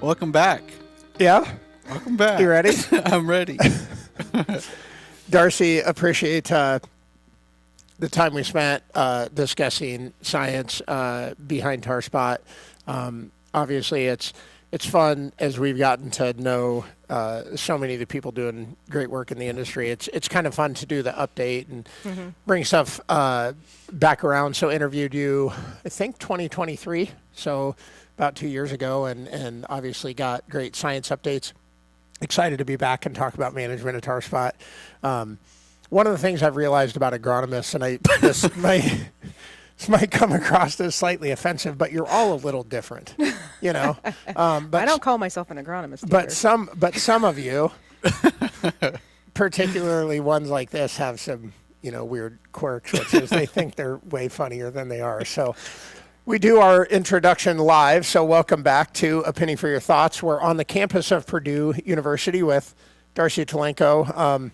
Welcome back. Yeah? Welcome back. You ready? I'm ready. Darcy, appreciate the time we spent discussing science behind tar spot. Obviously, it's fun as we've gotten to know so many of the people doing great work in the industry. It's kind of fun to do the update and bring stuff back around. So interviewed you, I think, 2023, so about 2 years ago, and obviously got great science updates. Excited to be back and talk about management of tar spot. One of the things I've realized about agronomists, and this might come across as slightly offensive, but you're all a little different, you know. But I don't call myself an agronomist either. But some of you, particularly ones like this, have some, weird quirks, which is they think they're way funnier than they are. So we do our introduction live. So welcome back to A Penny for Your Thoughts. We're on the campus of Purdue University with Darcy Telenko.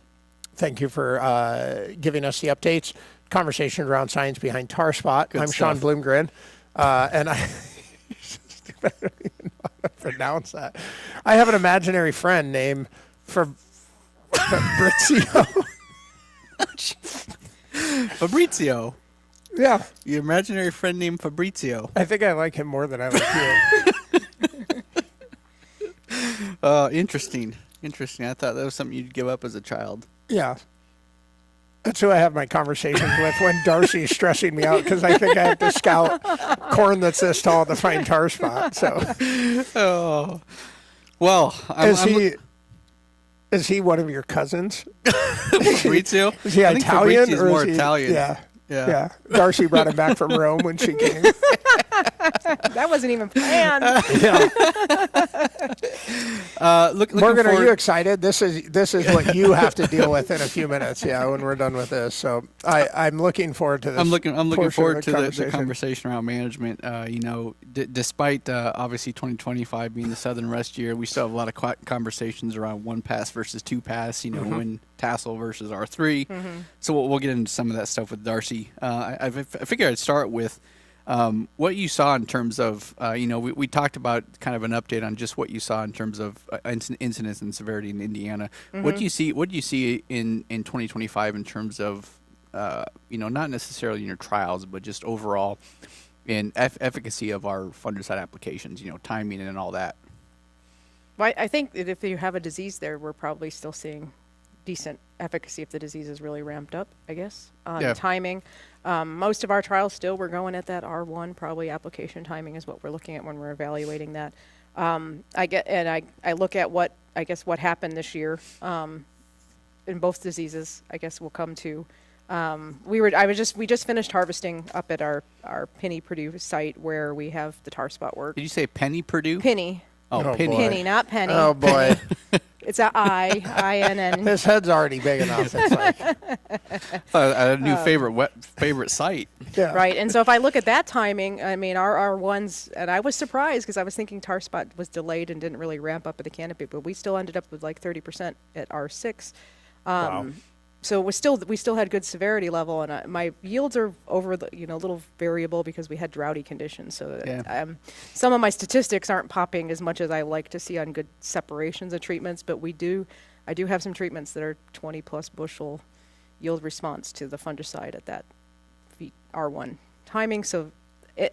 Thank you for giving us the updates. Conversation around science behind tar spot. I'm Sean Bloomgren, and I don't even know how to pronounce that. I have an imaginary friend named Fabrizio. Fabrizio. Yeah. Your imaginary friend named Fabrizio. I think I like him more than I like you. Interesting. I thought that was something you'd give up as a child. Yeah. That's who I have my conversations with when Darcy's stressing me out because I think I have to scout corn that's this tall to find tar spot. So, well, is he one of your cousins? Fabrizio? Is he Italian? Fabrizi's more Italian. Yeah. Darcy brought him back from Rome when she came. That wasn't even planned. Morgan, are you excited? This is what you have to deal with in a few minutes. Yeah, when we're done with this. So I'm looking forward to this. I'm looking forward to the conversation around management. Despite obviously 2025 being the Southern Rest year, we still have a lot of conversations around one pass versus two pass. When tassel versus R3. So we'll get into some of that stuff with Darcy. I figured I'd start with what you saw in terms of, we talked about kind of an update on just what you saw in terms of incidence and severity in Indiana. What do you see in 2025 in terms of, not necessarily in your trials, but just overall in efficacy of our fungicide applications, timing and all that? Well, I think that if you have a disease there, we're probably still seeing decent efficacy if the disease is really ramped up, I guess. Timing. Most of our trials still, we're going at that R1, probably application timing is what we're looking at when we're evaluating that. I look at what happened this year in both diseases. I guess we'll come to. We just finished harvesting up at our Penny Purdue site where we have the tar spot work. Did you say Penny Purdue? Penny. Oh, Penny. Penny, not Penny. Oh boy. It's a I-N-N. His head's already big enough. It's like a new favorite site. Yeah. Right, and so if I look at that timing, I mean, our ones, and I was surprised because I was thinking tar spot was delayed and didn't really ramp up at the canopy, but we still ended up with like 30% at R6. Wow. So we still had good severity level, and my yields are over the a little variable because we had droughty conditions. So some of my statistics aren't popping as much as I like to see on good separations of treatments, but I do have some treatments that are 20 plus bushel yield response to the fungicide at that R1 timing. So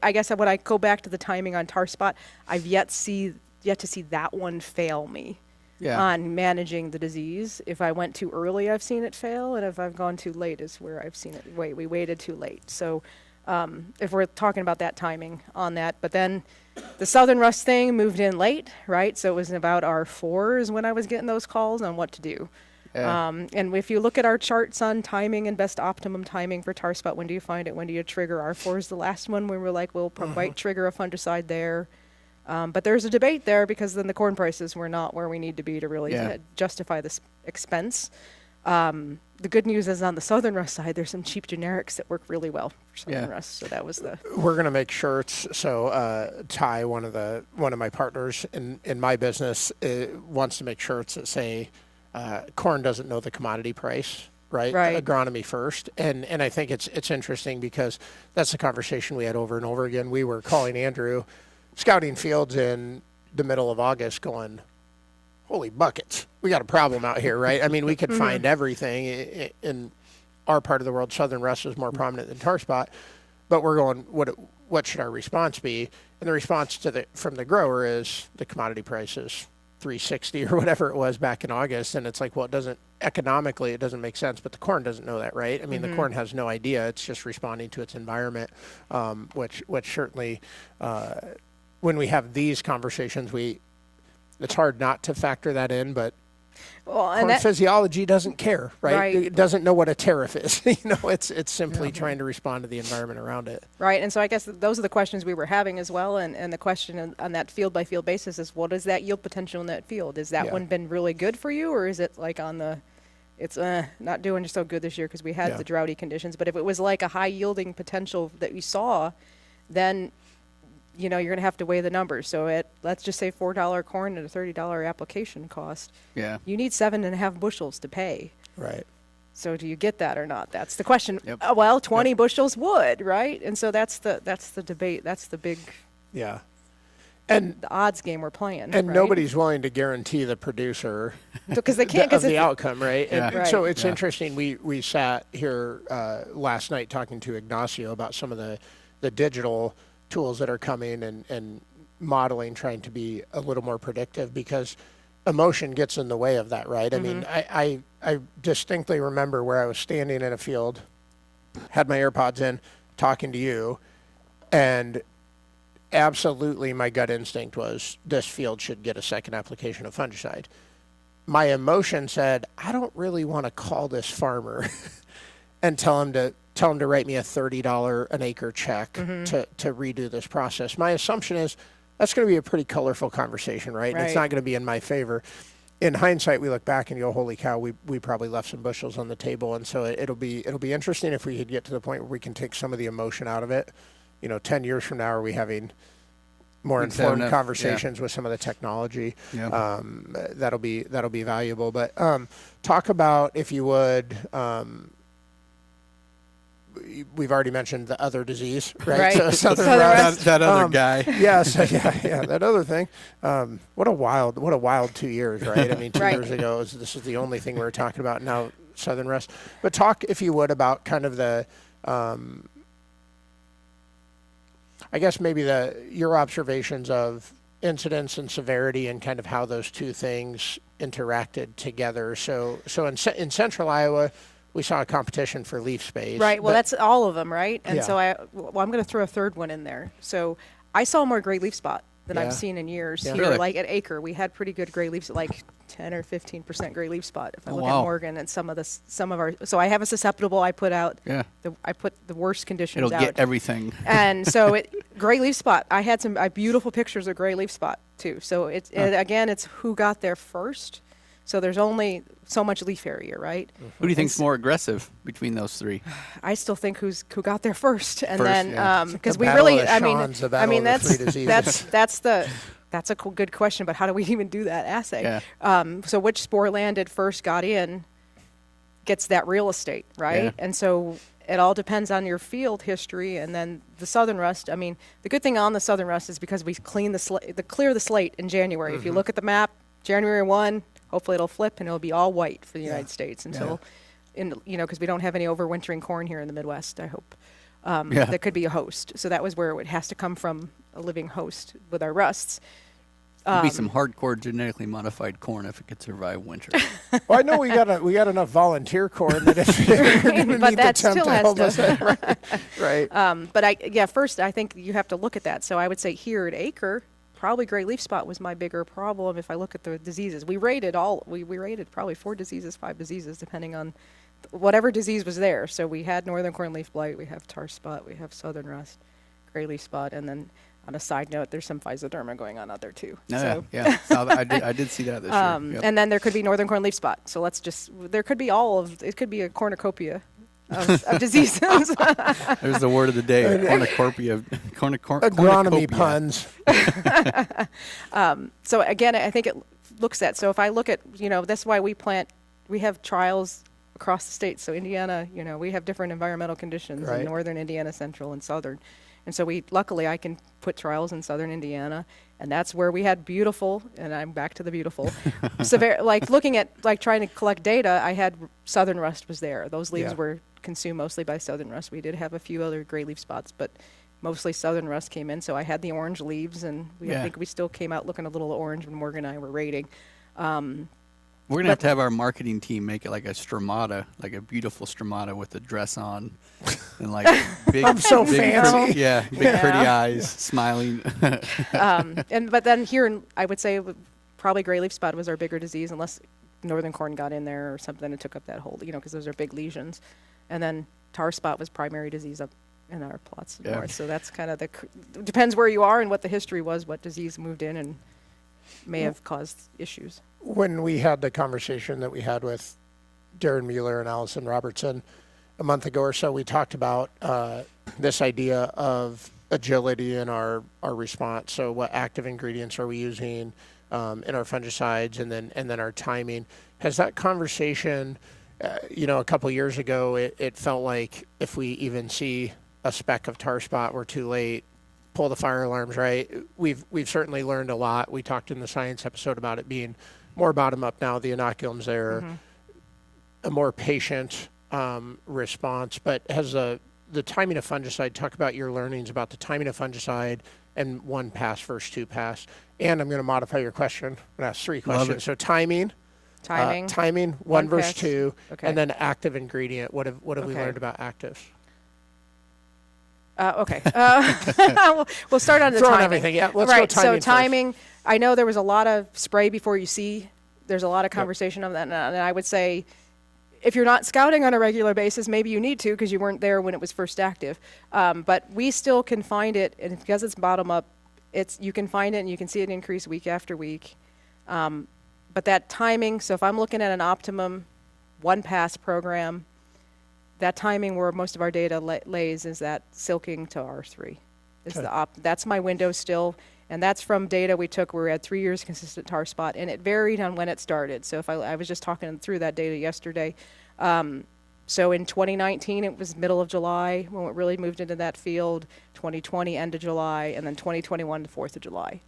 I guess when I go back to the timing on tar spot, I've yet to see that one fail me. On managing the disease. If I went too early, I've seen it fail, and if I've gone too late is where I've seen it. We waited too late. So if we're talking about that timing on that, but then the Southern Rust thing moved in late, right? So it was about R4s when I was getting those calls on what to do. And if you look at our charts on timing and best optimum timing for tar spot, when do you find it? When do you trigger? R4 is the last one where we're like, we'll might trigger a fungicide there. But there's a debate there because then the corn prices were not where we need to be to really justify this expense. The good news is on the Southern Rust side, there's some cheap generics that work really well for Southern Rust. So that was We're going to make shirts. So Ty, one of my partners in my business, wants to make shirts that say corn doesn't know the commodity price. Right. Agronomy first. And I think it's interesting because that's the conversation we had over and over again. We were calling Andrew, scouting fields in the middle of August going, holy buckets, we got a problem out here, right? I mean, we could find everything in our part of the world. Southern rust is more prominent than tar spot, but we're going, what should our response be? And the response from the grower is the commodity price is $360 or whatever it was back in August, and it's like, well, economically it doesn't make sense, but the corn doesn't know that, right? I mean, the corn has no idea. It's just responding to its environment, which certainly, when we have these conversations, it's hard not to factor that in, but corn physiology doesn't care, right? It doesn't know what a tariff is. It's simply trying to respond to the environment around it. Right, and so I guess those are the questions we were having as well, and the question on that field-by-field basis is, what is that yield potential in that field? Has that one been really good for you, or is it like it's not doing so good this year because we had the droughty conditions? But if it was like a high-yielding potential that you saw, then you're going to have to weigh the numbers. So let's just say $4 corn at a $30 application cost. Yeah. You need 7.5 bushels to pay. Right. So do you get that or not? That's the question. Yep. Well, 20 bushels would, right? And so that's the debate. That's the big. Yeah. And the odds game we're playing. And right? nobody's willing to guarantee the producer because they can't of the outcome, right? Yeah. And so it's interesting. We sat here last night talking to Ignacio about some of the digital tools that are coming and modeling, trying to be a little more predictive, because emotion gets in the way of that, right? I mean, I distinctly remember where I was standing in a field, had my AirPods in, talking to you, and absolutely my gut instinct was this field should get a second application of fungicide. My emotion said, I don't really want to call this farmer and tell him to write me a $30 an acre check to redo this process. My assumption is that's going to be a pretty colorful conversation, right? And it's not going to be in my favor. In hindsight, we look back and go, holy cow, we probably left some bushels on the table. And so it'll be interesting if we could get to the point where we can take some of the emotion out of it. 10 years from now, are we having more informed conversations with some of the technology? Yeah. That'll be valuable. But talk about, if you would, we've already mentioned the other disease, right? So Southern rust. That other guy. Yes, yeah, that other thing. What a wild 2 years, right? I mean, 2 years ago, this is the only thing we were talking about. Now, Southern rust. But talk, if you would, about kind of the, I guess maybe your observations of incidence and severity and kind of how those two things interacted together. So in central Iowa, we saw a competition for leaf space. Right. Well, that's all of them, right? And so I'm going to throw a third one in there. So I saw more gray leaf spot than I've seen in years. Yeah. Here, Really? like at Acre, we had pretty good gray leaves, like 10 or 15% gray leaf spot. If I look at Morgan and some of our, so I have a susceptible. I put out. Yeah. I put the worst conditions out. It'll get everything. And so gray leaf spot. I had some beautiful pictures of gray leaf spot too. So again, it's who got there first. So there's only so much leaf area, right? Who do you think's more aggressive between those three? I still think who got there first, and then because we really, that's a good question. But how do we even do that assay? Yeah. So which spore landed first, got in, gets that real estate, right? Yeah. And so it all depends on your field history, and then the southern rust. I mean, the good thing on the southern rust is because we clear the slate in January. If you look at the map, January 1. Hopefully it'll flip and it'll be all white for the United States until, because we don't have any overwintering corn here in the Midwest, I hope. That could be a host. So that was where it has to come from, a living host with our rusts. It'd be some hardcore genetically modified corn if it could survive winter. Well, I know we got enough volunteer corn that if we're going to need the temp to help us. Right. But first I think you have to look at that. So I would say here at Acre, probably gray leaf spot was my bigger problem if I look at the diseases. We rated probably 4 diseases, 5 diseases, depending on whatever disease was there. So we had northern corn leaf blight, we have tar spot, we have southern rust, gray leaf spot, and then on a side note, there's some physoderma going on out there too. I did see that this year. Yep. And then there could be northern corn leaf spot. So there could be it could be a cornucopia of diseases. There's the word of the day, cornucopia. Agronomy puns. So again, I think it looks at, so if I look at, that's why we have trials across the state. So Indiana, we have different environmental conditions in northern Indiana, central and southern. And so luckily I can put trials in southern Indiana, and that's where we had beautiful, and I'm back to the beautiful, severe, like looking at, like trying to collect data, I had southern rust was there. Those leaves were consumed mostly by southern rust. We did have a few other gray leaf spots, but mostly southern rust came in. So I had the orange leaves, and I think we still came out looking a little orange when Morgan and I were rating. We're going to have our marketing team make it like a stromata, like a beautiful stromata with a dress on and like big, I'm so big fancy. big pretty eyes, smiling. But then here, I would say probably gray leaf spot was our bigger disease, unless northern corn got in there or something and took up that whole, because those are big lesions. And then tar spot was primary disease up in our plots north. So that's kind of depends where you are and what the history was, what disease moved in and may have caused issues. When we had the conversation that we had with Darren Mueller and Allison Robertson a month ago or so, we talked about this idea of agility in our response. So what active ingredients are we using in our fungicides, and then our timing. Has that conversation, a couple years ago, it felt like if we even see a speck of tar spot, we're too late. Pull the fire alarms, right? We've certainly learned a lot. We talked in the science episode about it being more bottom up now. The inoculums there, a more patient response. But has the timing of fungicide, talk about your learnings about the timing of fungicide and 1 pass versus 2 pass. And I'm going to modify your question. I'm going to ask 3 questions. So timing, 1 versus pass. 2, Okay. and then active ingredient. What have we learned about actives? Okay. We'll start on the Throwing timing. everything. Yeah, let's go timing So first. timing, I know there was a lot of spray before you see. There's a lot of conversation of that. And I would say if you're not scouting on a regular basis, maybe you need to because you weren't there when it was first active. But we still can find it, and because it's bottom up, you can find it and you can see it increase week after week. But that timing, so if I'm looking at an optimum 1 pass program, that timing where most of our data lays is that silking to R3. That's my window still, and that's from data we took where we had 3 years consistent tar spot, and it varied on when it started. So if I was just talking through that data yesterday. So in 2019, it was middle of July when it really moved into that field, 2020 end of July, and then 2021 the 4th of July.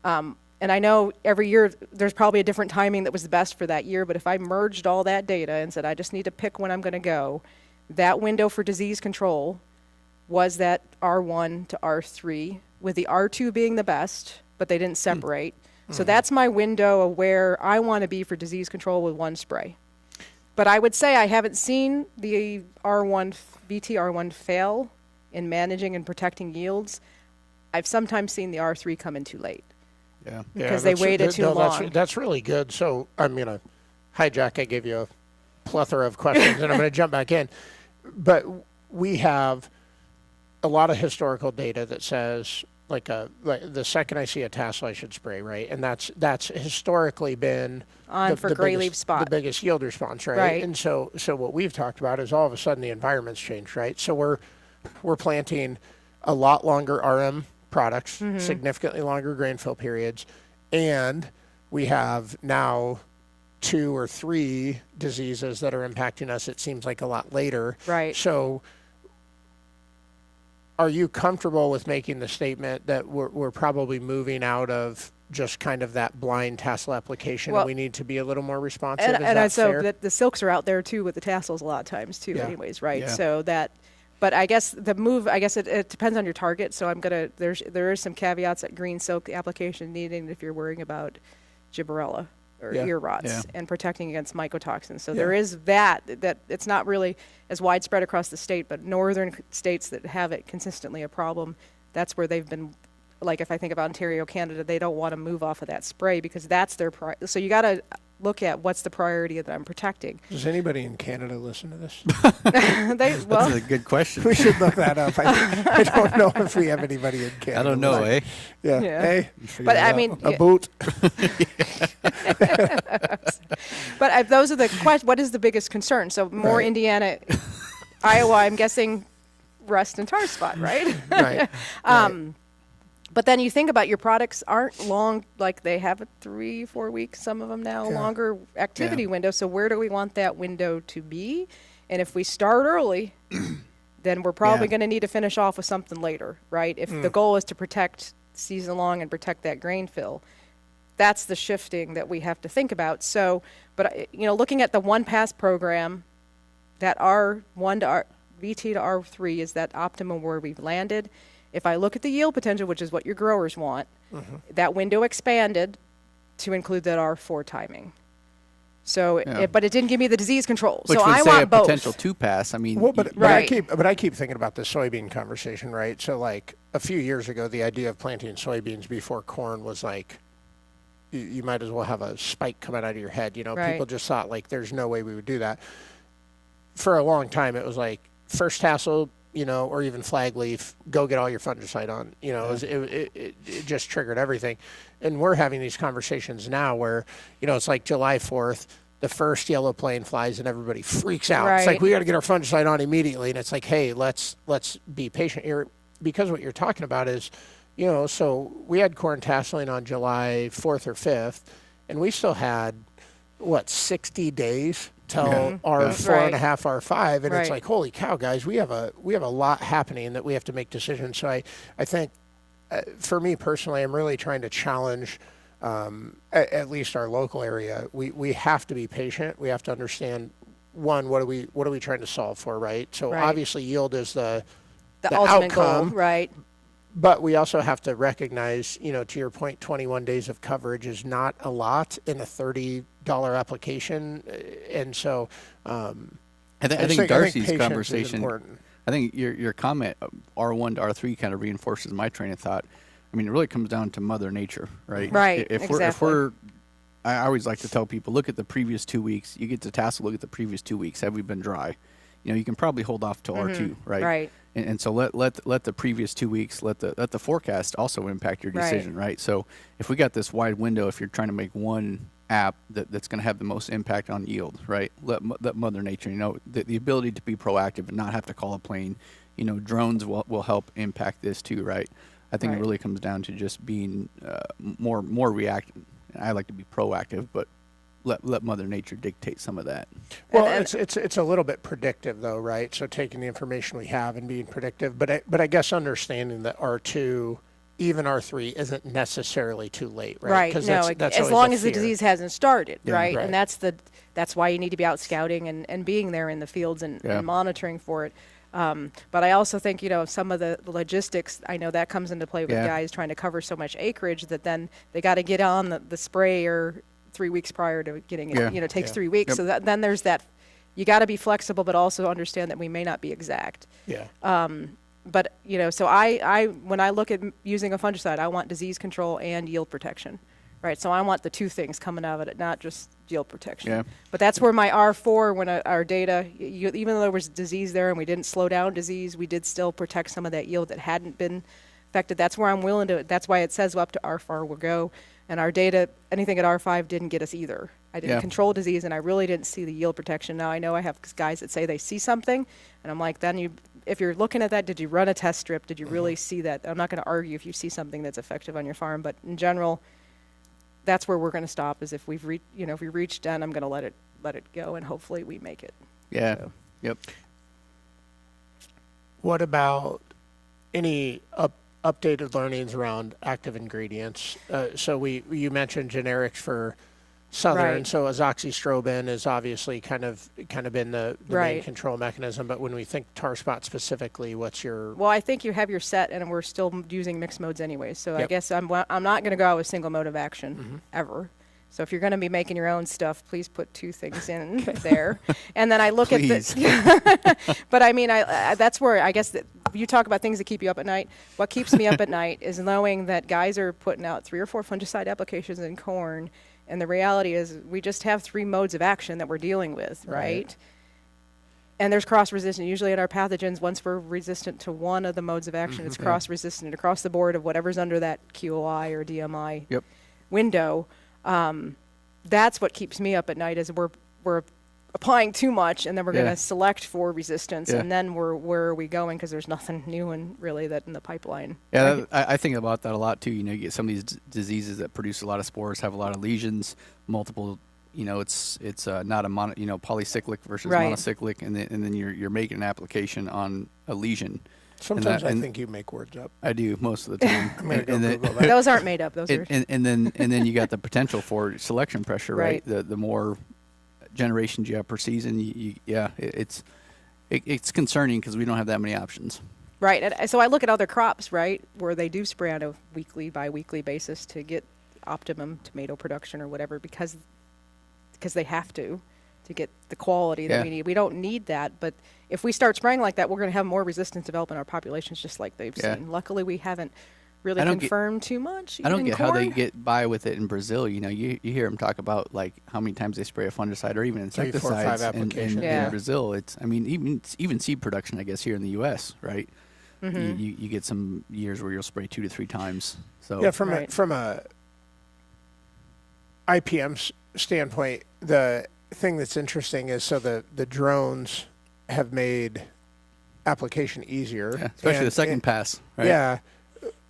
And I know every year there's probably a different timing that was the best for that year, but if I merged all that data and said I just need to pick when I'm going to go, that window for disease control was that R1 to R3, with the R2 being the best, but they didn't separate. So that's my window of where I want to be for disease control with 1 spray. But I would say I haven't seen the BT-R1 fail in managing and protecting yields. I've sometimes seen the R3 come in too late. Yeah. Because they waited too long. That's really good. So I'm going to hijack. I gave you a plethora of questions, and I'm going to jump back in. But we have a lot of historical data that says, like the second I see a tassel, I should spray, right? And that's historically been for gray leaf spot, the biggest yield response, right? And so what we've talked about is all of a sudden the environment's changed, right? So we're planting a lot longer RM products, significantly longer grain fill periods, and we have now 2 or 3 diseases that are impacting us, it seems like a lot later. Right. So are you comfortable with making the statement that we're probably moving out of just kind of that blind tassel application, and we need to be a little more responsive? And so the silks are out there too with the tassels a lot of times too, anyways, right? Yeah. So but I guess it depends on your target. So there is some caveats at green silk application needing if you're worrying about gibberella or ear rots and protecting against mycotoxins. So there is that it's not really as widespread across the state, but northern states that have it consistently a problem, that's where they've been, like if I think of Ontario, Canada, they don't want to move off of that spray because that's their priority. So you got to look at what's the priority that I'm protecting. Does anybody in Canada listen to this? That's a good question. We should look that up. I don't know if we have anybody in Canada. I don't know, eh? Yeah. Hey, but I mean, a boot. But those are the questions. What is the biggest concern? So more Indiana, Iowa. I'm guessing rust and tar spot, right? Right. But then you think about your products aren't long, like they have a 3-4 week, some of them now, longer activity window. So where do we want that window to be? And if we start early, then we're probably going to need to finish off with something later, right? If the goal is to protect season long and protect that grain fill, that's the shifting that we have to think about. So, but looking at the one pass program, that R1 to VT to R3 is that optimum where we've landed. If I look at the yield potential, which is what your growers want, that window expanded to include that R4 timing. So, but it didn't give me the disease control. Which so would I say want a both. potential 2-pass. I mean, but I keep thinking about the soybean conversation, right? So like a few years ago, the idea of planting soybeans before corn was like, you might as well have a spike coming out of your head. People just thought like there's no way we would do that. For a long time, it was like first tassel, or even flag leaf, go get all your fungicide on. It just triggered everything. And we're having these conversations now where, it's like July 4th, the first yellow plane flies and everybody freaks out. It's like, we got to get our fungicide on immediately. And it's like, hey, let's be patient here, because what you're talking about is, so we had corn tasseling on July 4th or 5th, and we still had, 60 days till R4.5, R5, and it's like, holy cow, guys, we have a lot happening that we have to make decisions. So I think, for me personally, I'm really trying to challenge, at least our local area. We have to be patient. We have to understand, one, what are we trying to solve for, right? So obviously, yield is the ultimate outcome, goal, right? But we also have to recognize, to your point, 21 days of coverage is not a lot in a $30 application. And so I think Darcy's conversation, important. I think your comment, R1 to R3, kind of reinforces my train of thought. I mean, it really comes down to Mother Nature, right? Right, If I always like to tell people, look at the previous 2 weeks. You get to tassel, look at the previous 2 weeks. Have we been dry? You can probably hold off till R2, right? Right. And so let the previous 2 weeks, let the forecast also impact your decision, right? So if we got this wide window, if you're trying to make one app that's going to have the most impact on yield, right? Let Mother Nature, the ability to be proactive and not have to call a plane, drones will help impact this too, right? I think it really comes down to just being more reactive. I like to be proactive, but let Mother Nature dictate some of that. Well, it's a little bit predictive though, right? So taking the information we have and being predictive, but I guess understanding that R2, even R3 isn't necessarily too late, right? Right. No, that's as long as the disease hasn't started, right? Right. And that's why you need to be out scouting and being there in the fields and monitoring for it. But I also think, some of the logistics, I know that comes into play with guys trying to cover so much acreage that then they got to get on the sprayer 3 weeks prior to getting it, takes 3 weeks. So then there's that, you got to be flexible, but also understand that we may not be exact. Yeah. But, so I when I look at using a fungicide, I want disease control and yield protection, right? So I want the two things coming out of it, not just yield protection. Yeah. But that's where my R4, when our data, even though there was disease there and we didn't slow down disease, we did still protect some of that yield that hadn't been affected. That's where I'm willing to, that's why it says up to R4 will go. And our data, anything at R5 didn't get us either. I didn't control disease, and I really didn't see the yield protection. Now, I know I have guys that say they see something, and I'm like, then if you're looking at that, did you run a test strip? Did you really see that? I'm not going to argue if you see something that's effective on your farm, but in general, that's where we're going to stop. Is if we've if we reached done, I'm going to let it go, and hopefully we make it. Yeah. So. Yep. What about any updated learnings around active ingredients? So you mentioned generics for southern, so azoxystrobin is obviously kind of been the main control mechanism. But when we think tar spot specifically, what's your? Well, I think you have your set, and we're still using mixed modes anyway. So I guess I'm not going to go out with single mode of action ever. So if you're going to be making your own stuff, please put two things in there. And then I look at the, but I mean, that's where I guess that you talk about things that keep you up at night. What keeps me up at night is knowing that guys are putting out 3 or 4 fungicide applications in corn. And the reality is we just have 3 modes of action that we're dealing with, right? And there's cross-resistant. Usually in our pathogens, once we're resistant to one of the modes of action, it's cross-resistant across the board of whatever's under that QOI or DMI window. That's what keeps me up at night is we're applying too much, and then we're going to select for resistance, and then where are we going? Because there's nothing new and really that in the pipeline. Yeah, I think about that a lot too. You get some of these diseases that produce a lot of spores, have a lot of lesions, multiple. It's not a polycyclic versus monocyclic, and then you're making an application on lesion. Sometimes I think you make words up. I do most of the time. I'm gonna go Google that. Those aren't made up. Those are. And then you got the potential for selection pressure, right? The more generations you have per season, it's concerning because we don't have that many options. Right. And so I look at other crops, right, where they do spray on a weekly, bi-weekly basis to get optimum tomato production or whatever because they have to get the quality that we need. We don't need that, but if we start spraying like that, we're going to have more resistance develop in our populations just like they've seen. Luckily, we haven't really confirmed too much. I don't get how they get by with it in Brazil. You know, you hear them talk about like how many times they spray a fungicide or even insecticides in Brazil. It's even seed production, I guess, here in the U.S., right? Mm-hmm. You get some years where you'll spray 2 to 3 times. So from a IPM standpoint, the thing that's interesting is the drones have made application easier, especially the second pass, right? Yeah,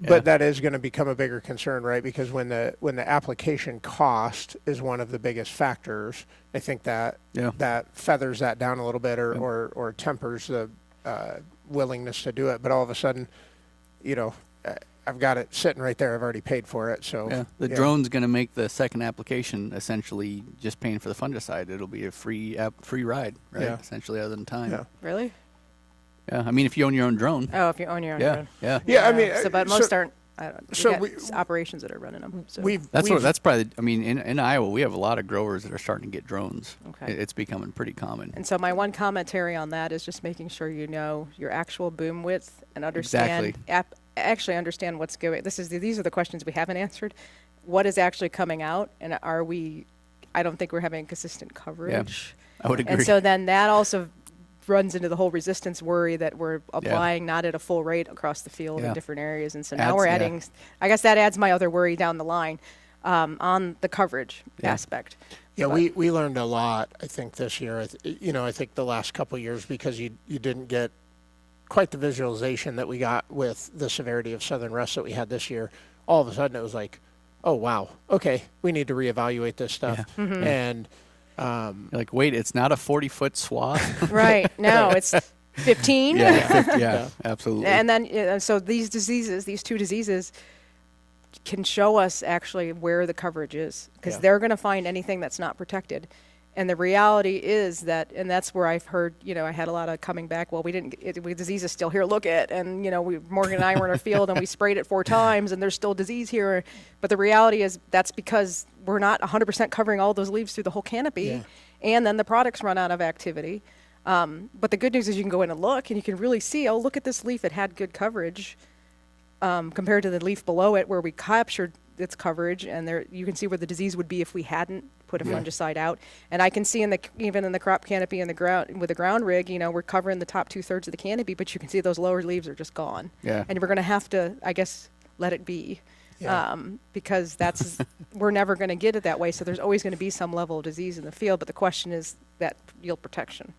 but that is going to become a bigger concern, right? Because when the application cost is one of the biggest factors, I think that feathers that down a little bit or tempers the willingness to do it. But all of a sudden, I've got it sitting right there. I've already paid for it. So the drone's going to make the second application essentially just paying for the fungicide. It'll be a free ride, right? Yeah. Essentially, other than time. Yeah. Really? Yeah. I mean, if you own your own drone. Oh, if you own your own drone. Yeah. Yeah. I mean, but most aren't. I don't know. Operations that are running them. So. That's probably. I mean, in Iowa, we have a lot of growers that are starting to get drones. Okay. It's becoming pretty common. And so my one commentary on that is just making sure you know your actual boom width and understand actually understand what's going. These are the questions we haven't answered. What is actually coming out, and are we? I don't think we're having consistent coverage. Yeah, I would agree. And so then that also runs into the whole resistance worry that we're applying not at a full rate across the field in different areas. And so now we're adding, I guess that adds my other worry down the line on the coverage aspect. Yeah, we learned a lot, I think, this year. I think the last couple of years because you didn't get quite the visualization that we got with the severity of southern rust that we had this year. All of a sudden it was like, oh, wow, okay, we need to reevaluate this stuff. Yeah. Mm-hmm. And you're like, wait, it's not a 40-foot swath. Right. No, it's 15. Yeah, absolutely. And then, so these two diseases can show us actually where the coverage is because they're going to find anything that's not protected. And the reality is that, and that's where I've heard, I had a lot of coming back, well, disease is still here, look at, and, Morgan and I were in our field and we sprayed it 4 times and there's still disease here. But the reality is that's because we're not 100% covering all those leaves through the whole canopy. And then the products run out of activity. But the good news is you can go in and look and you can really see, oh, look at this leaf, it had good coverage compared to the leaf below it where we captured its coverage, and there you can see where the disease would be if we hadn't put a fungicide out. And I can see even in the crop canopy in the ground with the ground rig, we're covering the top 2/3 of the canopy, but you can see those lower leaves are just gone. Yeah. And we're going to have to, I guess, let it be, because that's we're never going to get it that way. So there's always going to be some level of disease in the field, but the question is that yield protection.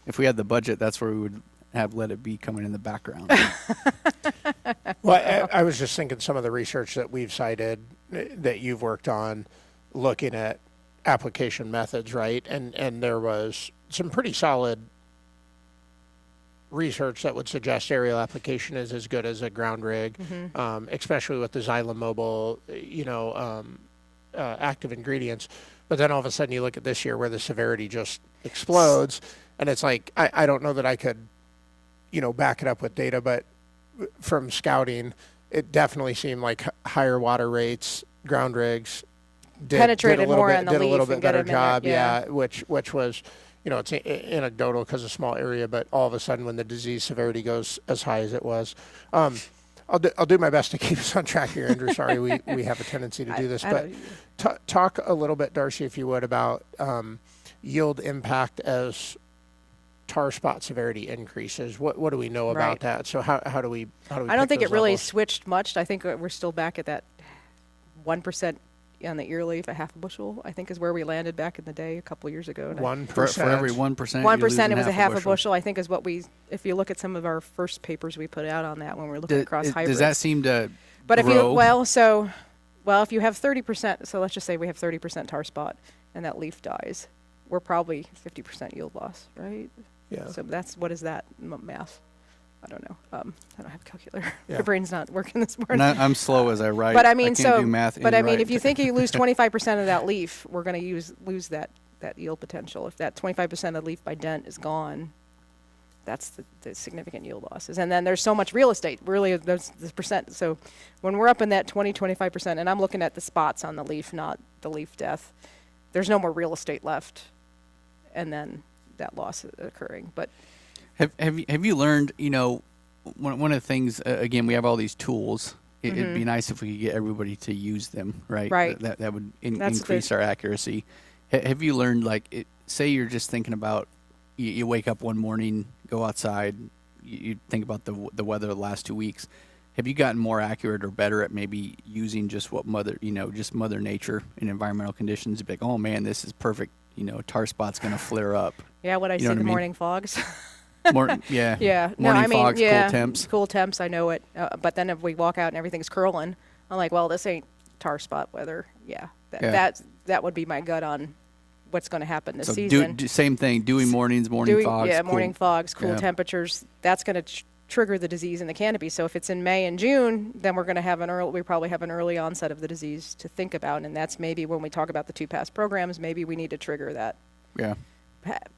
If we had the budget, that's where we would have let it be coming in the background. Well, I was just thinking some of the research that we've cited that you've worked on looking at application methods, right? And there was some pretty solid research that would suggest aerial application is as good as a ground rig, especially with the Xylem Mobile, active ingredients. But then all of a sudden you look at this year where the severity just explodes, and it's like, I don't know that I could, back it up with data, but from scouting, it definitely seemed like higher water rates, ground rigs penetrated more on the leaf, did a little bit better job, which was, it's anecdotal because of a small area, but all of a sudden when the disease severity goes as high as it was, I'll do my best to keep us on track here, Andrew. Sorry, we have a tendency to do this, but talk a little bit, Darcy, if you would, about yield impact as tar spot severity increases. What do we know about that? So how do we I don't think it really switched much. I think we're still back at that 1% on the ear leaf, a half a bushel, I think is where we landed back in the day a couple of years ago. 1%? For every 1%. 1%, it was a half a bushel, I think is what if you look at some of our first papers we put out on that when we were looking across hybrids. Does that seem to grow? If you have 30%, so let's just say we have 30% tar spot and that leaf dies, we're probably 50% yield loss, right? Yeah. So what is that math? I don't know. I don't have a calculator. My brain's not working this morning. And I'm slow as I write. But I mean, I can't do math. But I mean, if you think you lose 25% of that leaf, we're going to lose that yield potential. If that 25% of leaf by dent is gone, that's the significant yield losses. And then there's so much real estate, really, the percent. So when we're up in that 25%, and I'm looking at the spots on the leaf, not the leaf death, there's no more real estate left. And then that loss is occurring. But have you learned, one of the things, again, we have all these tools. It'd be nice if we could get everybody to use them, right? Right. That would increase our accuracy. Have you learned, say you're just thinking about, you wake up one morning, go outside, you think about the weather the last 2 weeks. Have you gotten more accurate or better at maybe using just what Mother Nature and environmental conditions? Be like, oh man, this is perfect. Tar spot's going to flare up. Yeah, what I see, the morning fogs. Yeah. Yeah. Morning fogs, cool temps. Cool temps, I know it. But then if we walk out and everything's curling, I'm like, well, this ain't tar spot weather. Yeah. That would be my gut on what's going to happen this season. Same thing, dewy mornings, morning fogs. Yeah, morning fogs, cool temperatures. That's going to trigger the disease in the canopy. So if it's in May and June, then we probably have an early onset of the disease to think about. And that's maybe when we talk about the 2-pass programs, maybe we need to trigger that. Yeah.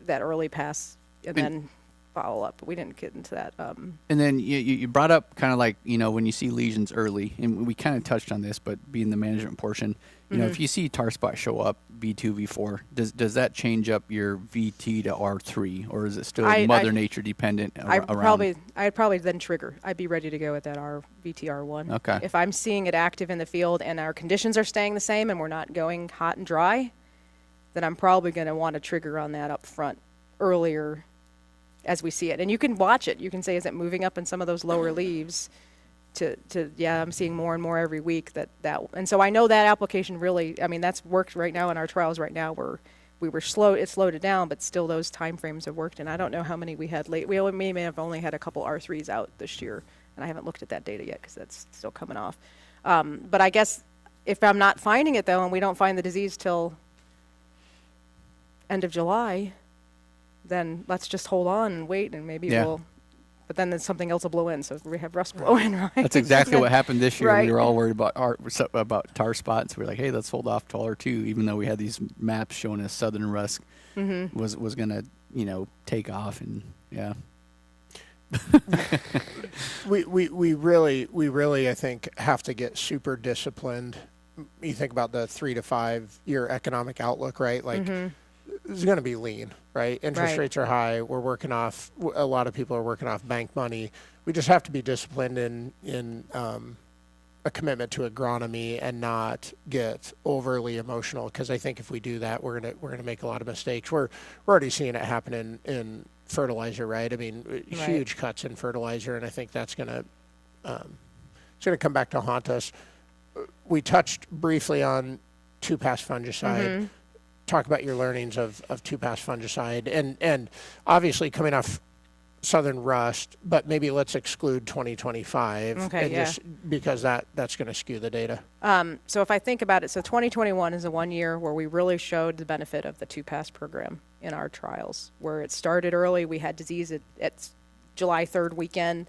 That early pass and then follow up. But we didn't get into that. And then you brought up kind of when you see lesions early, and we kind of touched on this, but being the management portion, if you see tar spot show up, V2, V4, does that change up your VT to R3, or is it still Mother Nature dependent around? I'd probably then trigger. I'd be ready to go with that VT R1. Okay. If I'm seeing it active in the field and our conditions are staying the same and we're not going hot and dry, then I'm probably going to want to trigger on that up front earlier as we see it. And you can watch it. You can say, is it moving up in some of those lower leaves? I'm seeing more and more every week and so I know that application really, that's worked right now in our trials right now where we were slow, it slowed it down, but still those time frames have worked. And I don't know how many we had late. We may have only had a couple R3s out this year, and I haven't looked at that data yet because that's still coming off. But I guess if I'm not finding it though, and we don't find the disease till end of July, then let's just hold on and wait, and maybe but then there's something else will blow in, so we have rust blow in, right? That's exactly what happened this year. Right. We were all worried about tar spots. So we were like, hey, let's hold off till R2, even though we had these maps showing us southern rust was going to, take off, and we really, I think, have to get super disciplined. You think about the 3 to 5 year economic outlook, right? It's going to be lean, right? Interest rates are high. We're working off, a lot of people are working off bank money. We just have to be disciplined in a commitment to agronomy and not get overly emotional, because I think if we do that, we're gonna make a lot of mistakes. We're already seeing it happen in fertilizer, right? Huge cuts in fertilizer, and I think that's gonna come back to haunt us. We touched briefly on 2-pass fungicide. Talk about your learnings of 2-pass fungicide, and obviously coming off southern rust, but maybe let's exclude 2025 just because that's going to skew the data. So if I think about it, so 2021 is a 1 year where we really showed the benefit of the 2-pass program in our trials, where it started early. We had disease at July 3rd weekend.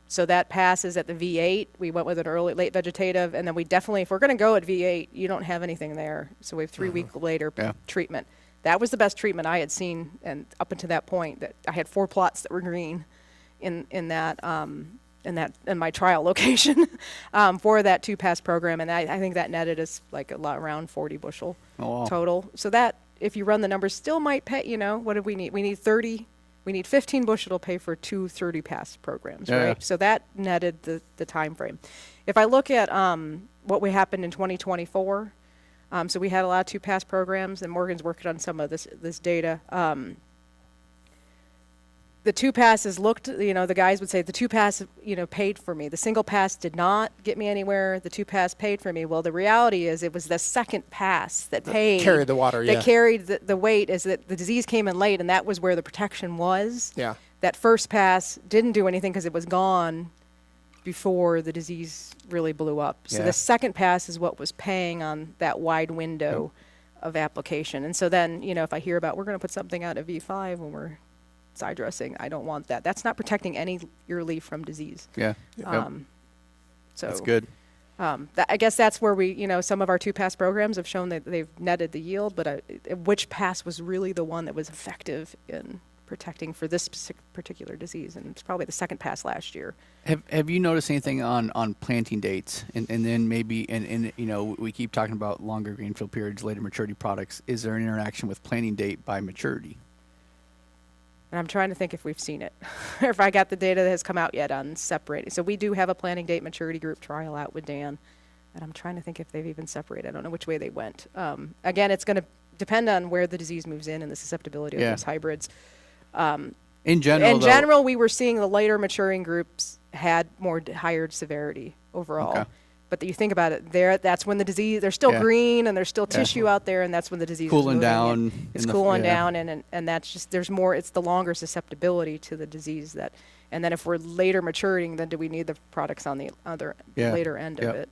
So that passes at the V8. We went with an late vegetative, and then we definitely, if we're going to go at V8, you don't have anything there. So we have 3 week later treatment. That was the best treatment I had seen, and up until that point, that I had 4 plots that were green in my trial location for that 2-pass program, and I think that netted us around 40 bushel total. So that, if you run the numbers, still might pay. What do we need? We need 30. We need 15 bushel to pay for 2 30-pass programs, right? Yeah. So that netted the time frame. If I look at what happened in 2024, so we had a lot of 2-pass programs, and Morgan's working on some of this data. The 2-passes looked, the guys would say the 2-pass, paid for me. The single pass did not get me anywhere. The 2-pass paid for me. Well, the reality is it was the second pass that paid. Carried the water, that carried the weight, is that the disease came in late, and that was where the protection was. Yeah. That first pass didn't do anything because it was gone before the disease really blew up. So the second pass is what was paying on that wide window of application. And so then, if I hear about we're going to put something out at V5 when we're side dressing. I don't want that. That's not protecting any ear leaf from disease. Yeah. So that's good. I guess that's where some of our 2-pass programs have shown that they've netted the yield, but which pass was really the one that was effective in protecting for this particular disease, and it's probably the 2nd pass last year. Have you noticed anything on planting dates, and then maybe and we keep talking about longer greenfield periods, later maturity products. Is there an interaction with planting date by maturity? And I'm trying to think if we've seen it, or if I got the data that has come out yet on separating. So we do have a planting date maturity group trial out with Dan, and I'm trying to think if they've even separated. I don't know which way they went. Again, it's going to depend on where the disease moves in and the susceptibility of those hybrids. In general, we were seeing the later maturing groups had higher severity overall. Okay. But you think about it, that's when the disease, they're still green and there's still tissue out there, and that's when the disease cooling is down. It's cooling down, and that's just, there's more, it's the longer susceptibility to the disease and then if we're later maturing, then do we need the products on the other later end of it?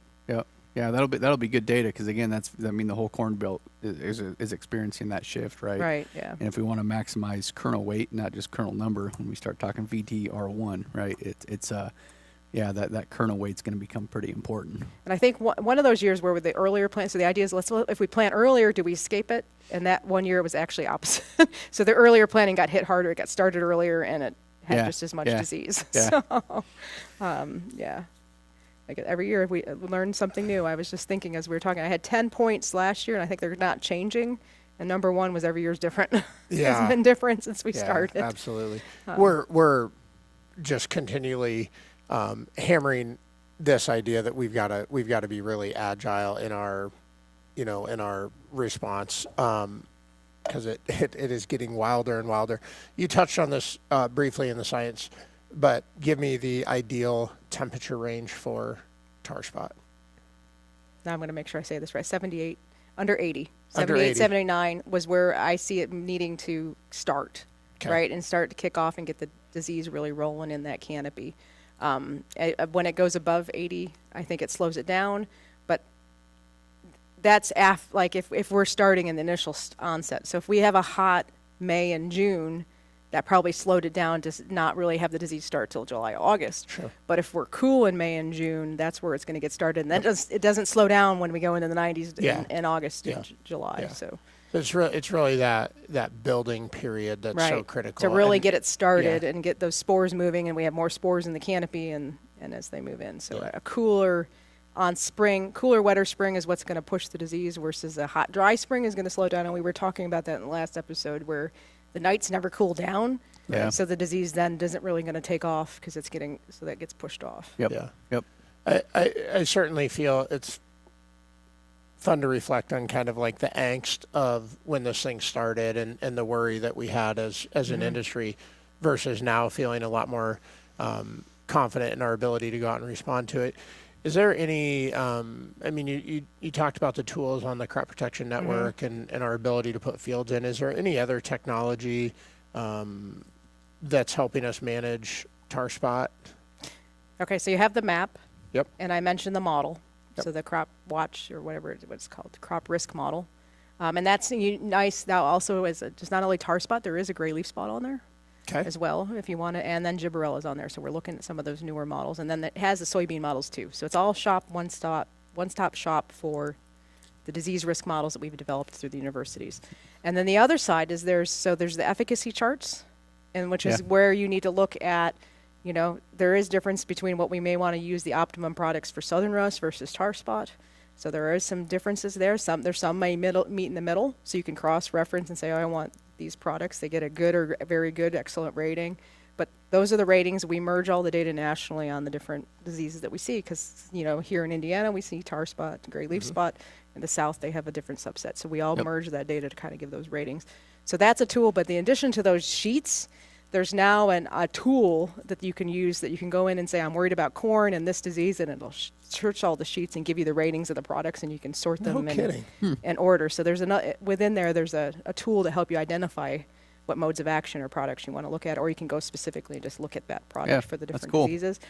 Yeah, that'll be good data, because again, the whole corn belt is experiencing that shift, right? Right. Yeah. And if we want to maximize kernel weight, not just kernel number, when we start talking VTR1, right? That kernel weight's going to become pretty important. And I think one of those years where with the earlier plant, so the idea is if we plant earlier, do we escape it? And that one year it was actually opposite. So the earlier planting got hit harder, it got started earlier, and it had just as much disease. Yeah. So, like every year we learn something new. I was just thinking as we were talking, I had 10 points last year, and I think they're not changing. And number 1 was every year's different. Yeah. It's been different since we started. Absolutely. We're just continually hammering this idea that we've got to be really agile in our response, because it is getting wilder and wilder. You touched on this briefly in the science, but give me the ideal temperature range for tar spot. Now I'm going to make sure I say this right. 78, under 80. Under 78, 80. 79 was where I see it needing to start, right, and start to kick off and get the disease really rolling in that canopy. When it goes above 80, I think it slows it down, but that's if we're starting in the initial onset. So if we have a hot May and June, that probably slowed it down to not really have the disease start till July, August. Sure. But if we're cool in May and June, that's where it's going to get started. And then it doesn't slow down when we go into the 90s in August and July. Yeah. So it's really that building period that's so critical. To really get it started and get those spores moving, and we have more spores in the canopy and as they move in. So a cooler wetter spring is what's going to push the disease, versus a hot, dry spring is going to slow down. And we were talking about that in the last episode, where the nights never cool down, so the disease then isn't really going to take off because that gets pushed off. Yep. I certainly feel it's fun to reflect on kind of like the angst of when this thing started and the worry that we had as an industry, versus now feeling a lot more confident in our ability to go out and respond to it. Is there any, you talked about the tools on the crop protection network and our ability to put fields in. Is there any other technology that's helping us manage tar spot? Okay, so you have the map. Yep. And I mentioned the model. Yep. So the crop watch, or whatever it's called, the crop risk model. And that's nice. Now also is just not only tar spot, there is a gray leaf spot on there. As well, if you want to, and then gibberellas on there. So we're looking at some of those newer models, and then it has the soybean models too. So it's all one-stop shop for the disease risk models that we've developed through the universities. And then the other side is there's the efficacy charts, and which is where you need to look at, there is difference between what we may want to use the optimum products for southern rust versus tar spot. So there is some differences there. There's some may meet in the middle, so you can cross-reference and say, I want these products. They get a good or very good, excellent rating. But those are the ratings. We merge all the data nationally on the different diseases that we see, because, here in Indiana, we see tar spot, gray leaf spot. In the South, they have a different subset. So we all merge that data to kind of give those ratings. So that's a tool. But in addition to those sheets, there's now a tool that you can use, that you can go in and say, I'm worried about corn and this disease, and it'll search all the sheets and give you the ratings of the products, and you can sort them in order. So there's within there's a tool to help you identify what modes of action or products you want to look at, or you can go specifically and just look at that product for the different diseases.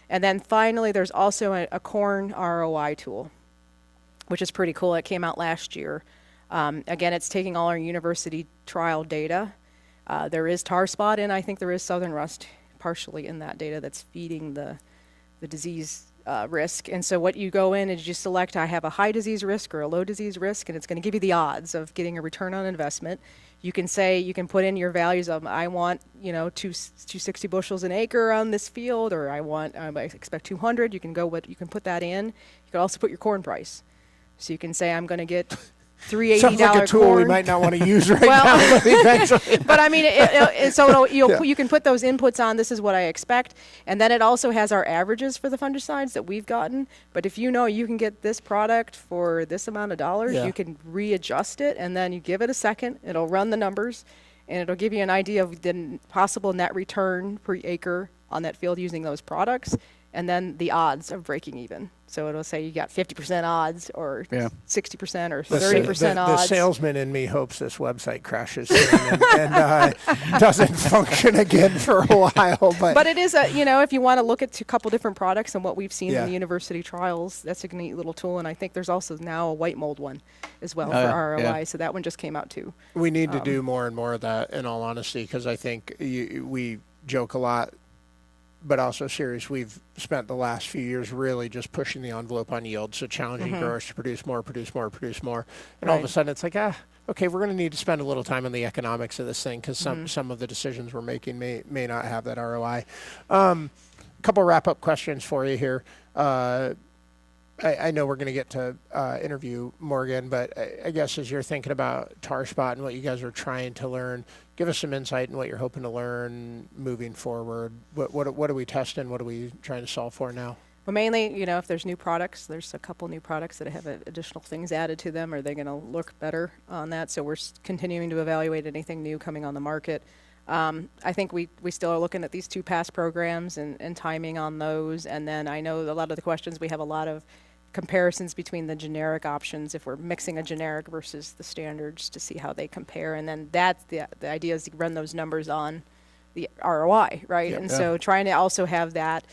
And then finally, there's also a corn ROI tool, which is pretty cool. It came out last year. Again, it's taking all our university trial data, There is tar spot, and I think there is southern rust partially in that data that's feeding the disease risk. And so what you go in is you select, I have a high disease risk or a low disease risk, and it's going to give you the odds of getting a return on investment. You can say, you can put in your values of, I want, 260 bushels an acre on this field, or I expect 200. You can put that in. You can also put your corn price. So you can say, I'm going to get $380 Sounds like a tool corn. we might not want to use right now, but eventually. But I mean, you can put those inputs on, this is what I expect, and then it also has our averages for the fungicides that we've gotten. But if you can get this product for this amount of dollars, you can readjust it, and then you give it a second, it'll run the numbers, and it'll give you an idea of the possible net return per acre on that field using those products, and then the odds of breaking even. So it'll say you got 50% odds, or 60%, or 30% odds. The salesman in me hopes this website crashes soon and doesn't function again for a while. But it is if you want to look at a couple different products and what we've seen in the university trials, that's a neat little tool. And I think there's also now a white mold one as well for ROI. Yeah. So that one just came out too. We need to do more and more of that, in all honesty, because I think we joke a lot, but also serious. We've spent the last few years really just pushing the envelope on yield, so challenging growers to produce more. And all of a sudden it's like, okay, we're going to need to spend a little time on the economics of this thing, because some of the decisions we're making may not have that ROI. A couple wrap-up questions for you here. I know we're going to get to interview Morgan, but I guess as you're thinking about tar spot and what you guys are trying to learn, give us some insight in what you're hoping to learn moving forward. What are we testing? What are we trying to solve for now? Well, mainly, if there's new products, there's a couple new products that have additional things added to them. Are they going to look better on that? So we're continuing to evaluate anything new coming on the market. I think we still are looking at these 2 pass programs and timing on those. And then I know a lot of the questions, we have a lot of comparisons between the generic options, if we're mixing a generic versus the standards, to see how they compare. And then that's the idea, is to run those numbers on the ROI, right? And so trying to also have that.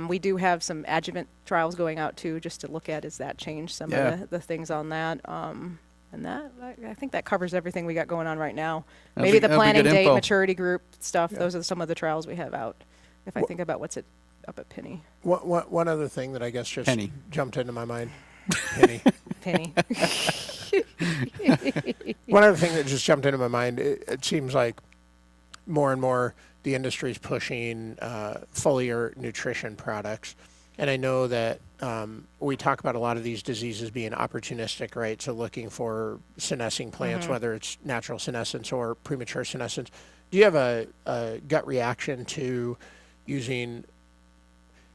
We do have some adjuvant trials going out too, just to look at, is that change some of the things on that. And I think that covers everything we got going on right now. Maybe the planning date, maturity group stuff. Those are some of the trials we have out. If I think about what's up at Penny. One other thing that I guess just jumped into my mind. Penny. One other thing that just jumped into my mind, it seems like more and more the industry is pushing foliar nutrition products. And I know that we talk about a lot of these diseases being opportunistic, right? So looking for senescing plants, whether it's natural senescence or premature senescence. Do you have a gut reaction to using,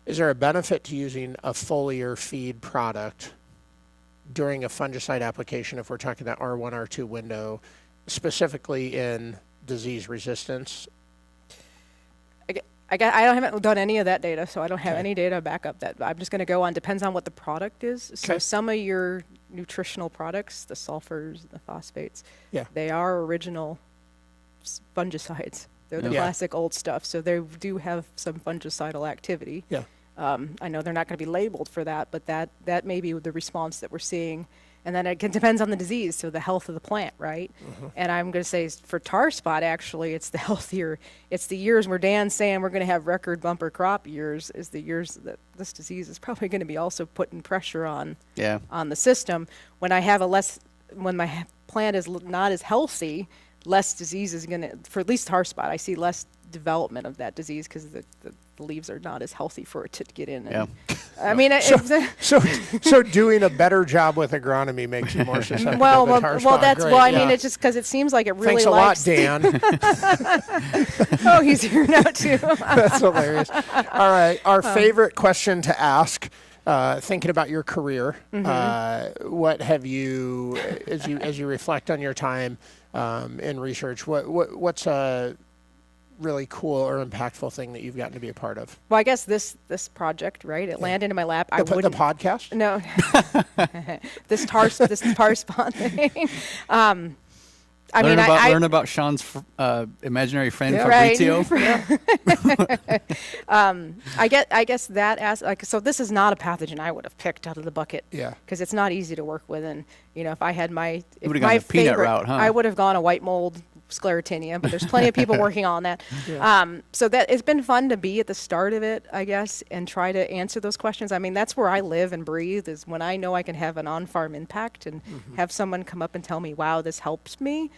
is there a benefit to using a foliar feed product during a fungicide application, if we're talking that R1, R2 window, specifically in disease resistance? I haven't done any of that data, so I don't have any data to back up that. I'm just going to go on, depends on what the product is. So some of your nutritional products, the sulfurs, the phosphates, they are original fungicides. They're the classic old stuff, so they do have some fungicidal activity. I know they're not going to be labeled for that, but that may be the response that we're seeing. And then it depends on the disease, so the health of the plant, right? And I'm going to say for tar spot, actually, it's the healthier. It's the years where Dan's saying we're going to have record bumper crop years, is the years that this disease is probably going to be also putting pressure on the system. When I have when my plant is not as healthy, less disease is going to, for at least tar spot, I see less development of that disease because the leaves are not as healthy for it to get in. And, I mean, so doing a better job with agronomy makes you more susceptible to tar spot. I mean, it's just because it seems like it really Thanks a lot, Dan. Oh, he's here now too. That's hilarious. All right, our favorite question to ask. Thinking about your career, what have you, as you reflect on your time in research, what's a really cool or impactful thing that you've gotten to be a part of? Well, I guess this project, right? It landed in my lap. The podcast? No, this tar spot thing. Learn about Sean's imaginary friend Fabrizio. I guess that so this is not a pathogen I would have picked out of the bucket. Because it's not easy to work with, and if I had my peanut route, huh? I would have gone a white mold sclerotinia, but there's plenty of people working on that. So that it's been fun to be at the start of it, I guess, and try to answer those questions. I mean, that's where I live and breathe, is when I know I can have an on-farm impact and have someone come up and tell me, wow, this helps me.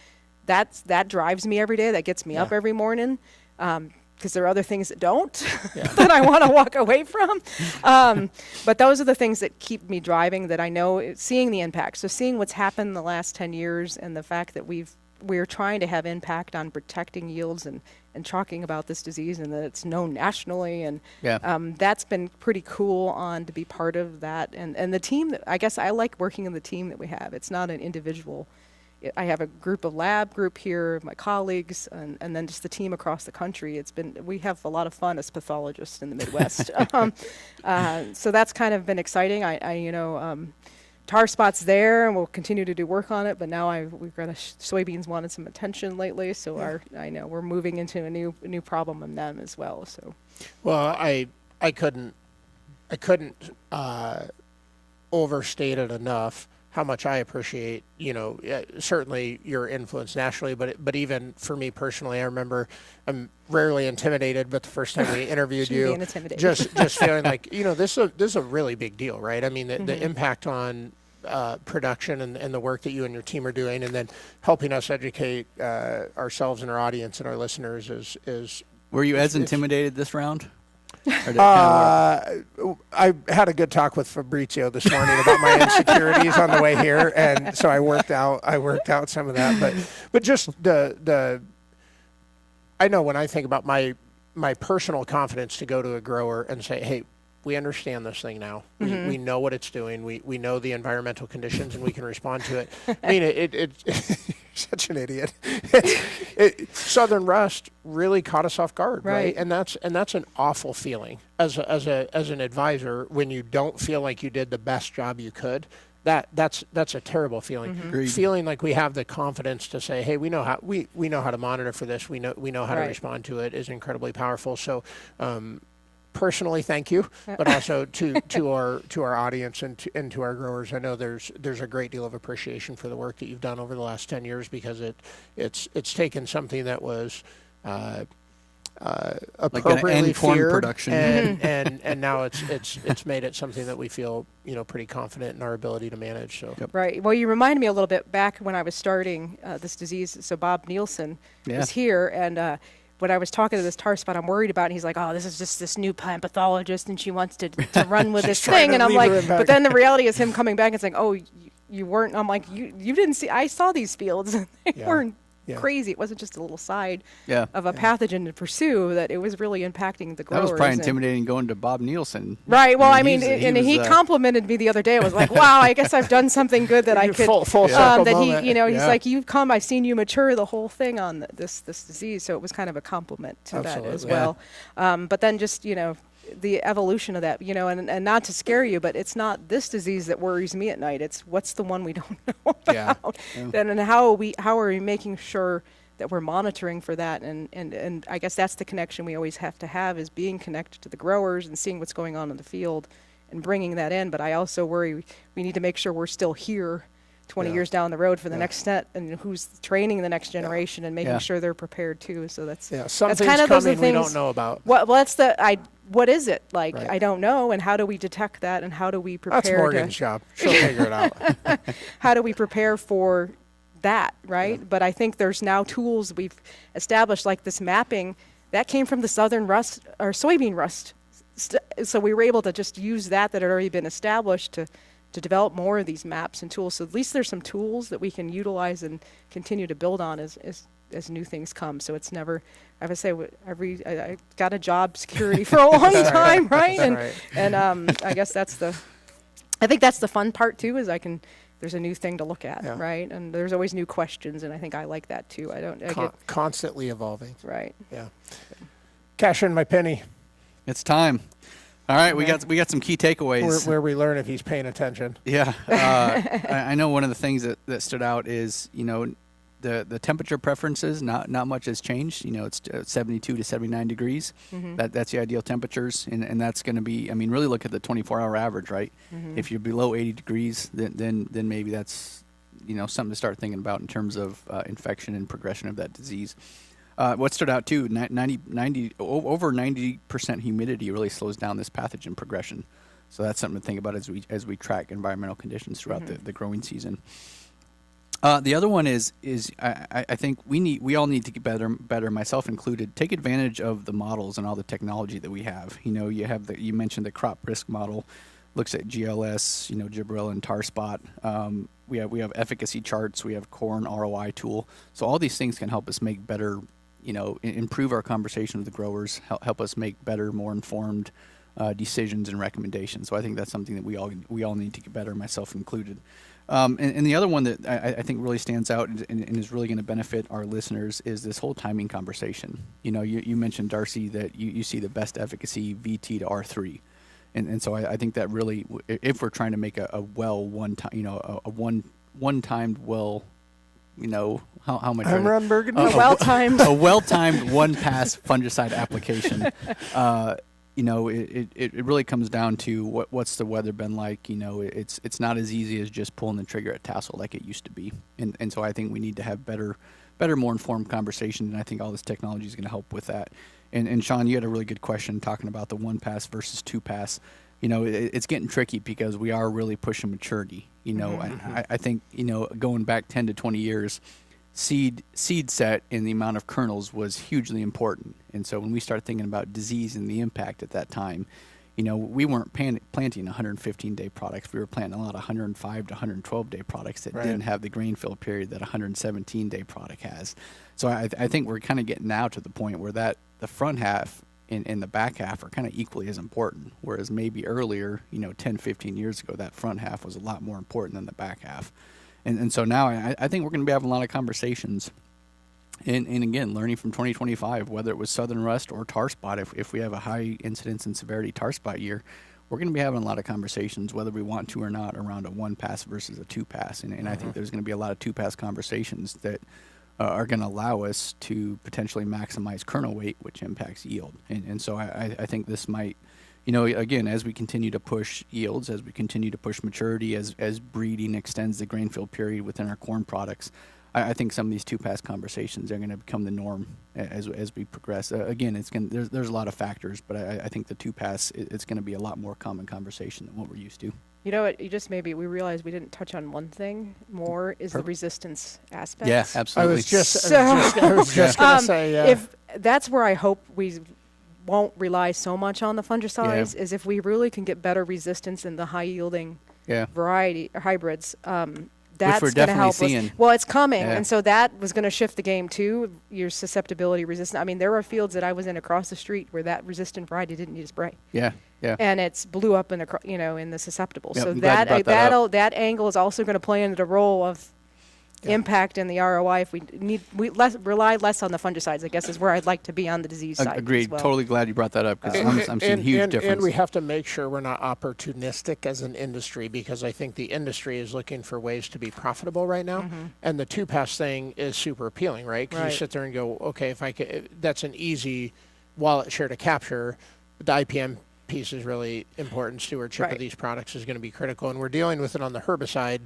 That drives me every day. That gets me up every morning. Because there are other things that don't that I want to walk away from. But those are the things that keep me driving, that I know, seeing the impact. So seeing what's happened in the last 10 years and the fact that we're trying to have impact on protecting yields and talking about this disease, and that it's known nationally. And that's been pretty cool to be part of that. And the team, I guess I like working in the team that we have. It's not an individual. I have a lab group here, my colleagues, and then just the team across the country. We have a lot of fun as pathologists in the Midwest. So that's kind of been exciting. Tar spot's there, and we'll continue to do work on it. But now we've got soybeans wanted some attention lately, so I know we're moving into a new problem in them as well. So, well, I couldn't overstate it enough how much I appreciate, certainly your influence nationally, but even for me personally, I remember I'm rarely intimidated, but the first time we interviewed you, just feeling like, this is a really big deal, right? I mean, the impact on production and the work that you and your team are doing, and then helping us educate ourselves and our audience and our listeners is. Were you as intimidated this round? I had a good talk with Fabrizio this morning about my insecurities on the way here, and so I worked out some of that. But just I know when I think about my personal confidence to go to a grower and say, hey, we understand this thing now. We know what it's doing. We know the environmental conditions, and we can respond to it. I mean, you're such an idiot. Southern rust really caught us off guard, right? And that's an awful feeling as an advisor, when you don't feel like you did the best job you could. That's a terrible feeling. Feeling like we have the confidence to say, hey, we know how to monitor for this. We know how to respond to it is incredibly powerful. So. Personally, thank you, but also to our audience and to our growers. I know there's a great deal of appreciation for the work that you've done over the last 10 years, because it's taken something that was appropriately like corn feared, production, and now it's made it something that we feel pretty confident in our ability to manage. So Right. Well, you reminded me a little bit back when I was starting this disease. So Bob Nielsen is here, and. When I was talking to this tar spot I'm worried about, and he's like, oh, this is just this new plant pathologist, and she wants to run with this thing. And I'm like, but then the reality is him coming back and saying, oh, you weren't. I'm like, you didn't see, I saw these fields, and they weren't crazy. It wasn't just a little side of a pathogen to pursue, that it was really impacting the growers. That was probably intimidating going to Bob Nielsen. Right. Well, I mean, he complimented me the other day. I was like, wow, I guess I've done something good that I could. Full circle that moment. he's like, you've come, I've seen you mature the whole thing on this disease. So it was kind of a compliment to that as well. But then just, the evolution of that, and not to scare you, but it's not this disease that worries me at night. It's what's the one we don't know about. And how are we making sure that we're monitoring for that? And I guess that's the connection we always have to have, is being connected to the growers and seeing what's going on in the field and bringing that in. But I also worry we need to make sure we're still here 20 years down the road for the next step, and who's training the next generation and making sure they're prepared too. So that's kind of those things we don't know about. Well, that's what is it like? I don't know, and how do we detect that, and how do we prepare? That's Morgan's job. She'll figure it out. How do we prepare for that, right? Yeah. But I think there's now tools we've established, like this mapping that came from the southern rust or soybean rust. So we were able to just use that had already been established to develop more of these maps and tools. So at least there's some tools that we can utilize and continue to build on as new things come. So it's never, I would say, I got a job security for a long time, right? And I guess I think that's the fun part too, is there's a new thing to look at, right? And there's always new questions, and I think I like that too. I get constantly evolving. Right. Yeah. Cash in my penny. It's time. All right, we got some key takeaways. Where we learn if he's paying attention. Yeah. I know one of the things that stood out is, the temperature preferences, not much has changed. It's 72 to 79 degrees. Mm-hmm. That's the ideal temperatures, and that's going to be, really look at the 24-hour average, right? Mm-hmm. If you're below 80 degrees, then maybe that's something to start thinking about in terms of infection and progression of that disease. What stood out too, over 90% humidity really slows down this pathogen progression. So that's something to think about as we track environmental conditions throughout the growing season. The other one is I think we all need to get better, myself included, take advantage of the models and all the technology that we have. You mentioned the crop risk model, looks at GLS, gibberella and tar spot. We have efficacy charts, we have corn ROI tool. So all these things can help us make better, improve our conversation with the growers, help us make better, more informed decisions and recommendations. So I think that's something that we all need to get better, myself included. And the other one that I think really stands out and is really going to benefit our listeners is this whole timing conversation. You mentioned, Darcy, that you see the best efficacy VT to R3. And so I think that really, if we're trying to make a one-timed well, how much? Run Burgundy. A well-timed. A well-timed one-pass fungicide application. It really comes down to what's the weather been like. It's not as easy as just pulling the trigger at tassel like it used to be. And so I think we need to have better, more informed conversation, and I think all this technology is going to help with that. And Sean, you had a really good question talking about the one pass versus two pass. It's getting tricky because we are really pushing maturity. I think, going back 10 to 20 years, seed set and the amount of kernels was hugely important. And so when we start thinking about disease and the impact at that time, we weren't planting 115-day products. We were planting a lot of 105 to 112-day products that didn't have the grain fill period that a 117-day product has. So I think we're kind of getting now to the point where the front half and the back half are kind of equally as important, whereas maybe earlier, 10, 15 years ago, that front half was a lot more important than the back half. And so now I think we're going to be having a lot of conversations. And again, learning from 2025, whether it was southern rust or tar spot, if we have a high incidence and severity tar spot year, we're going to be having a lot of conversations, whether we want to or not, around a one pass versus a two pass. And I think there's going to be a lot of two pass conversations that are going to allow us to potentially maximize kernel weight, which impacts yield. And so I think this might, again, as we continue to push yields, as we continue to push maturity, as breeding extends the grain fill period within our corn products, I think some of these two-pass conversations are going to become the norm as we progress. Again, there's a lot of factors, but I think the two-pass, it's going to be a lot more common conversation than what we're used to. You know what? We realized we didn't touch on one thing more is the resistance aspect. Yeah, absolutely. I was just going to say, if that's where I hope we won't rely so much on the fungicides, is if we really can get better resistance in the high-yielding variety or hybrids. That's going to help us. Well, it's coming, and so that was going to shift the game too. Your susceptibility, resistance. I mean, there were fields that I was in across the street where that resistant variety didn't need a spray. Yeah. And it's blew up in the susceptible. Yep, so that angle is also going to play into the role of impact in the ROI if we rely less on the fungicides, I guess, is where I'd like to be on the disease side. Agreed. As well. Totally glad you brought that up because I'm seeing huge difference. And we have to make sure we're not opportunistic as an industry, because I think the industry is looking for ways to be profitable right now. And the two-pass thing is super appealing, right? Because you sit there and go, okay, if I could, that's an easy wallet share to capture. The IPM piece is really important. Stewardship of these products is going to be critical. And we're dealing with it on the herbicide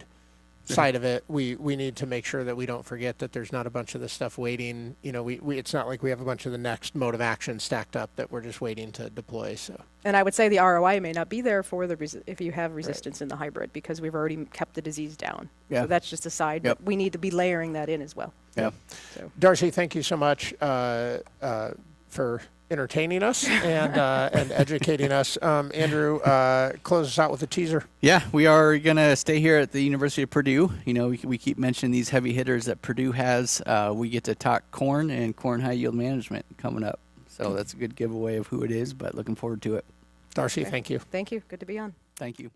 side of it. We need to make sure that we don't forget that there's not a bunch of this stuff waiting. It's not like we have a bunch of the next mode of action stacked up that we're just waiting to deploy. So, and I would say the ROI may not be there for if you have resistance in the hybrid, because we've already kept the disease down. So that's just a side, but we need to be layering that in as well. So. Darcy, thank you so much for entertaining us and educating us. Andrew, close us out with a teaser. Yeah, we are going to stay here at the University of Purdue. We keep mentioning these heavy hitters that Purdue has. We get to talk corn and corn high yield management coming up. So that's a good giveaway of who it is, but looking forward to it. Darcy, thank you. Thank you. Good to be on. Thank you.